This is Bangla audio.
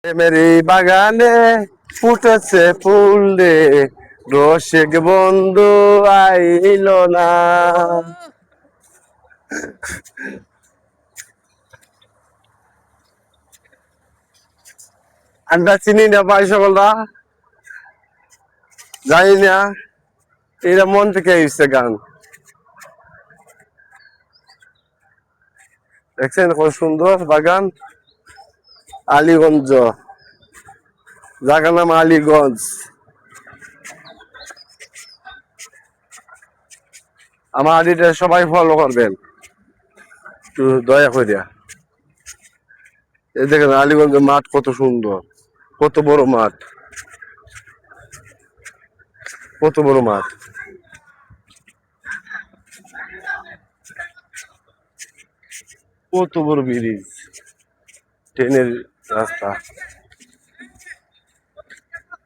মেরি বাগানে ফুটেছে ফুল রে, রসিক বন্ধু আইল না। আমরা চিনি না ভাই সকলরা, জানি না, এরা মন থেকে এসছে গান। দেখছেন কত সুন্দর বাগান, আলীগঞ্জ, জায়গার নাম আলীগঞ্জ। আমার আইডিটা সবাই ফলো করবেন একটু দয়া করিয়া। এই দেখেন আলীগঞ্জের মাঠ কত সুন্দর, কত বড় মাঠ, কত বড় মাঠ, কত বড় ব্রিজ, ট্রেনের রাস্তা।